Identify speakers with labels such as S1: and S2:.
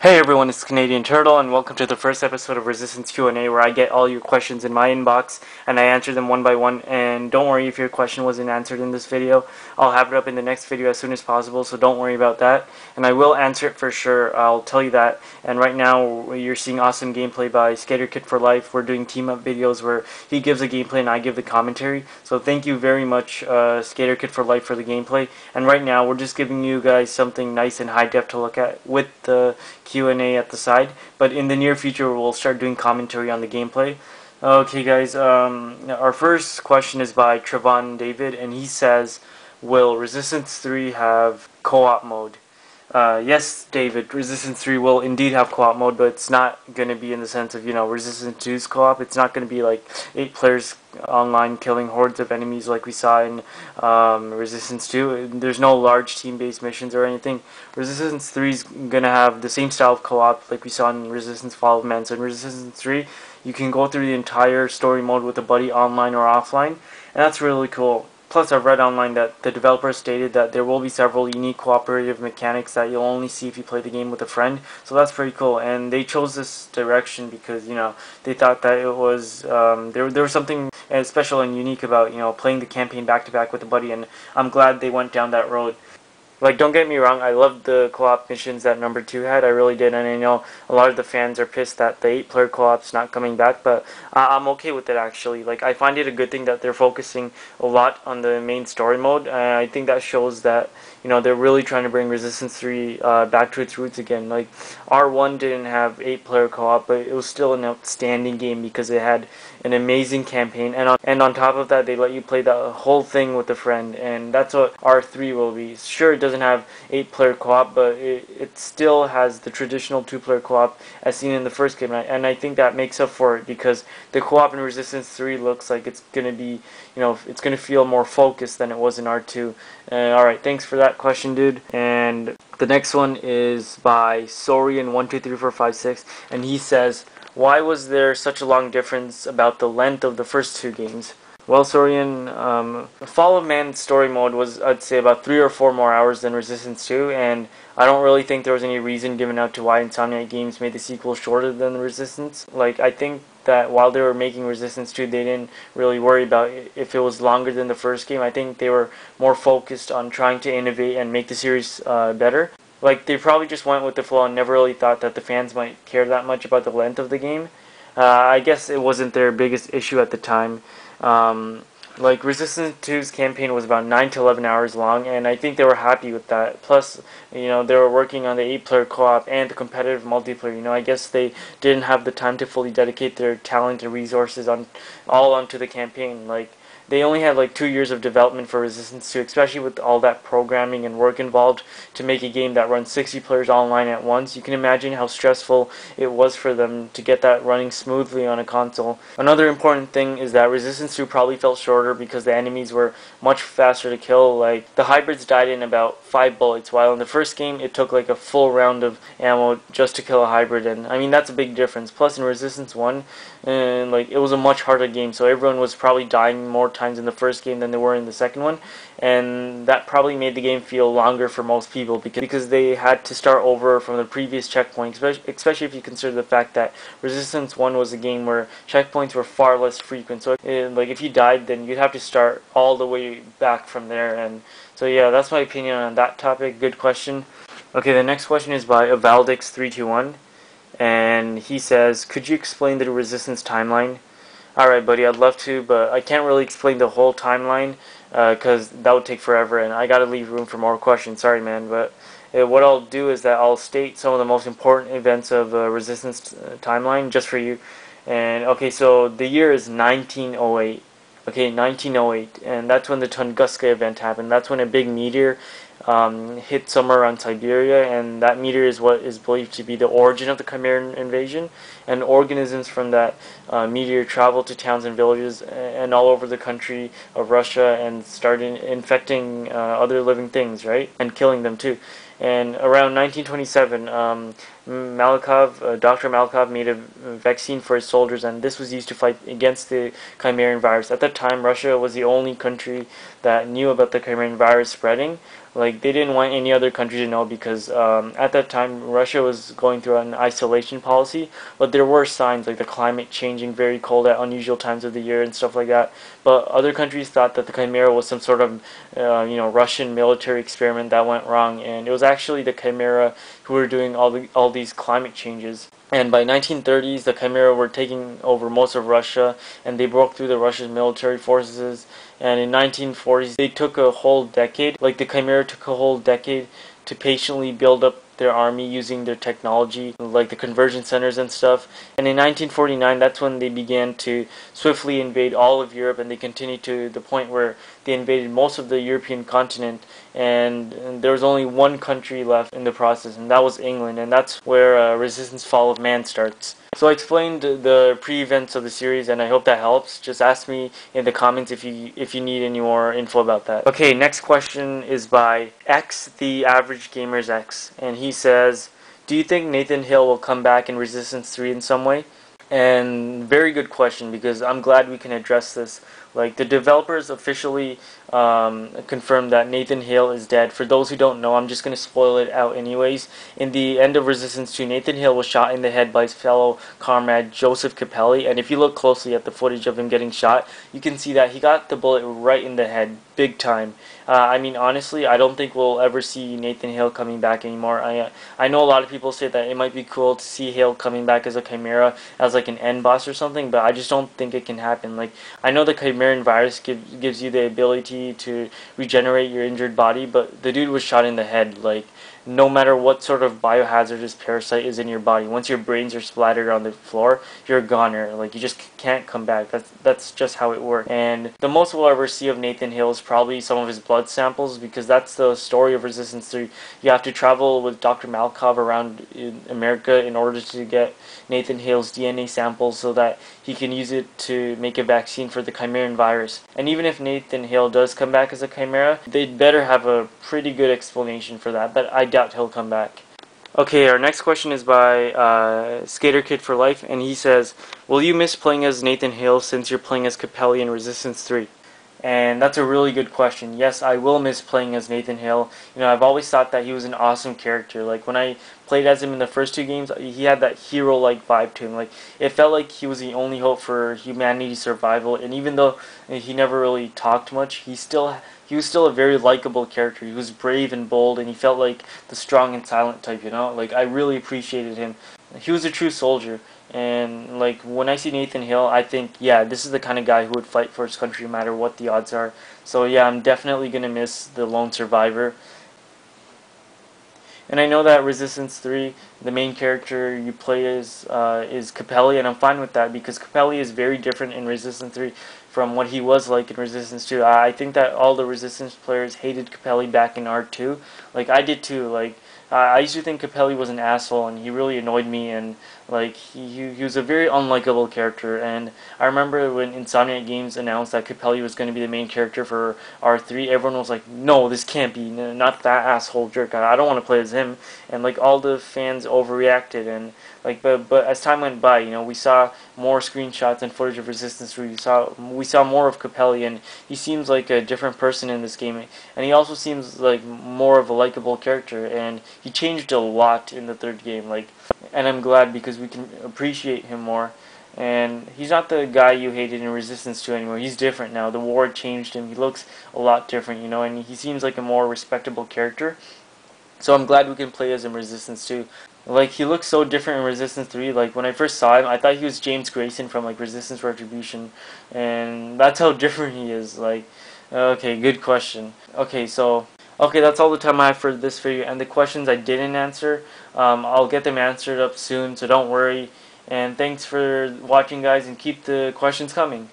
S1: Hey everyone, it's CanadianTurtle, and welcome to the first episode of Resistance Q&A, where I get all your questions in my inbox and I answer them one by one. And don't worry if your question wasn't answered in this video. I'll have it up in the next video as soon as possible, so don't worry about that. And I will answer it for sure, I'll tell you that. And right now you're seeing awesome gameplay by Skater Kid for Life. We're doing team up videos where he gives a gameplay and I give the commentary. So thank you very much, Skater Kid for Life, for the gameplay. And right now we're just giving you guys something nice and high def to look at with the Q&A at the side, but in the near future we'll start doing commentary on the gameplay. Okay guys, our first question is by Trevon David, and he says, will Resistance 3 have co-op mode? Yes, David, Resistance 3 will indeed have co-op mode, but it's not going to be in the sense of, Resistance 2's co-op. It's not going to be like 8 players online killing hordes of enemies like we saw in Resistance 2. There's no large team-based missions or anything. Resistance 3 is going to have the same style of co-op like we saw in Resistance Fall of Man. So in Resistance 3, you can go through the entire story mode with a buddy online or offline, and that's really cool. Plus, I've read online that the developers stated that there will be several unique cooperative mechanics that you'll only see if you play the game with a friend. So that's pretty cool. And they chose this direction because, they thought that it was, there was something special and unique about, playing the campaign back-to-back with a buddy. And I'm glad they went down that road. Like, don't get me wrong, I loved the co-op missions that number 2 had, I really did, and I know a lot of the fans are pissed that the 8-player co-op's not coming back, but I'm okay with it actually. Like, I find it a good thing that they're focusing a lot on the main story mode, and I think that shows that, they're really trying to bring Resistance 3 back to its roots again. Like, R1 didn't have 8-player co-op, but it was still an outstanding game because it had an amazing campaign, and on top of that, they let you play the whole thing with a friend, and that's what R3 will be. Sure, it doesn't have 8-player co-op, but it still has the traditional 2-player co-op as seen in the first game, and I think that makes up for it because the co-op in Resistance 3 looks like it's going to be, it's going to feel more focused than it was in R2. Alright, thanks for that question, dude. And the next one is by Sorian123456, and he says, why was there such a long difference about the length of the first 2 games? Well, Sorian, Fall of Man story mode was, I'd say, about 3 or 4 more hours than Resistance 2, and I don't really think there was any reason given out to why Insomniac Games made the sequel shorter than the Resistance. Like, I think that while they were making Resistance 2, they didn't really worry about if it was longer than the first game. I think they were more focused on trying to innovate and make the series better. Like, they probably just went with the flow and never really thought that the fans might care that much about the length of the game. I guess it wasn't their biggest issue at the time. Like, Resistance 2's campaign was about 9 to 11 hours long, and I think they were happy with that. Plus, they were working on the 8-player co-op and the competitive multiplayer. I guess they didn't have the time to fully dedicate their talent and resources all onto the campaign. Like, they only had like 2 years of development for Resistance 2, especially with all that programming and work involved to make a game that runs 60 players online at once. You can imagine how stressful it was for them to get that running smoothly on a console. Another important thing is that Resistance 2 probably felt shorter because the enemies were much faster to kill. Like, the hybrids died in about 5 bullets, while in the first game it took like a full round of ammo just to kill a hybrid, and I mean, that's a big difference. Plus, in Resistance 1, like, it was a much harder game, so everyone was probably dying more times in the first game than they were in the second one, and that probably made the game feel longer for most people because they had to start over from the previous checkpoint, especially if you consider the fact that Resistance 1 was a game where checkpoints were far less frequent. So like, if you died, then you'd have to start all the way back from there. And so yeah, that's my opinion on that topic. Good question. Okay, the next question is by Avaldix321, and he says, could you explain the Resistance timeline? Alright, buddy, I'd love to, but I can't really explain the whole timeline because that would take forever, and I gotta leave room for more questions. Sorry, man, but what I'll do is that I'll state some of the most important events of Resistance timeline just for you. And okay, so the year is 1908. Okay, 1908, and that's when the Tunguska event happened. That's when a big meteor hit somewhere around Siberia, and that meteor is what is believed to be the origin of the Chimeran invasion, and organisms from that meteor traveled to towns and villages and all over the country of Russia and started infecting other living things, right, and killing them too. And around 1927, Dr. Malakov made a vaccine for his soldiers, and this was used to fight against the Chimeran virus. At that time, Russia was the only country that knew about the Chimeran virus spreading. Like, they didn't want any other country to know because at that time Russia was going through an isolation policy, but there were signs like the climate changing, very cold at unusual times of the year and stuff like that. But other countries thought that the Chimera was some sort of Russian military experiment that went wrong, and it was actually the Chimera who were doing all these climate changes. And by 1930s, the Chimera were taking over most of Russia, and they broke through the Russian military forces. And in 1940s, they took a whole decade, like the Chimera took a whole decade to patiently build up their army using their technology, like the conversion centers and stuff. And in 1949, that's when they began to swiftly invade all of Europe, and they continued to the point where they invaded most of the European continent, and there was only one country left in the process, and that was England, and that's where Resistance Fall of Man starts. So I explained the pre-events of the series, and I hope that helps. Just ask me in the comments if you need any more info about that. Okay, next question is by X, the Average Gamers X, and he says, do you think Nathan Hill will come back in Resistance 3 in some way? And very good question, because I'm glad we can address this. Like, the developers officially confirmed that Nathan Hale is dead. For those who don't know, I'm just going to spoil it out anyways. In the end of Resistance 2, Nathan Hale was shot in the head by his fellow comrade Joseph Capelli, and if you look closely at the footage of him getting shot, you can see that he got the bullet right in the head, big time. I mean, honestly, I don't think we'll ever see Nathan Hale coming back anymore. I know a lot of people say that it might be cool to see Hale coming back as a Chimera, as like an end boss or something, but I just don't think it can happen. Like, I know the Chimeran virus gives you the ability to regenerate your injured body, but the dude was shot in the head. Like, no matter what sort of biohazardous parasite is in your body, once your brains are splattered on the floor, you're a goner. Like, you just can't come back. That's just how it works. And the most we'll ever see of Nathan Hale is probably some of his blood samples, because that's the story of Resistance 3. You have to travel with Dr. Malkov around in America in order to get Nathan Hale's DNA samples so that he can use it to make a vaccine for the Chimeran virus. And even if Nathan Hale does come back as a Chimera, they'd better have a pretty good explanation for that, but I doubt he'll come back. Okay, our next question is by Skater Kid for Life, and he says, will you miss playing as Nathan Hale since you're playing as Capelli in Resistance 3? And that's a really good question. Yes, I will miss playing as Nathan Hale. You know, I've always thought that he was an awesome character. Like, when I played as him in the first 2 games, he had that hero-like vibe to him. Like, it felt like he was the only hope for humanity's survival. And even though he never really talked much, he was still a very likable character. He was brave and bold, and he felt like the strong and silent type, you know? Like, I really appreciated him. He was a true soldier. And like, when I see Nathan Hale, I think, yeah, this is the kind of guy who would fight for his country no matter what the odds are. So yeah, I'm definitely gonna miss the lone survivor. And I know that Resistance 3, the main character you play as is Capelli, and I'm fine with that because Capelli is very different in Resistance 3 from what he was like in Resistance 2. I think that all the Resistance players hated Capelli back in R2. Like, I did too. Like, I used to think Capelli was an asshole, and he really annoyed me, and like, he was a very unlikable character. And I remember when Insomniac Games announced that Capelli was going to be the main character for R3, everyone was like, no, this can't be, not that asshole jerk, I don't want to play as him. And like, all the fans overreacted, and like, but as time went by, you know, we saw more screenshots and footage of Resistance 3. We saw more of Capelli, and he seems like a different person in this game, and he also seems like more of a likable character, and he changed a lot in the 3rd game. Like, and I'm glad because we can appreciate him more. And he's not the guy you hated in Resistance 2 anymore. He's different now. The war changed him. He looks a lot different, you know, and he seems like a more respectable character. So I'm glad we can play as him in Resistance 2. Like, he looks so different in Resistance 3. Like, when I first saw him, I thought he was James Grayson from, like, Resistance Retribution. And that's how different he is. Like, okay, good question. Okay, that's all the time I have for this video. And the questions I didn't answer, I'll get them answered up soon, so don't worry. And thanks for watching, guys, and keep the questions coming.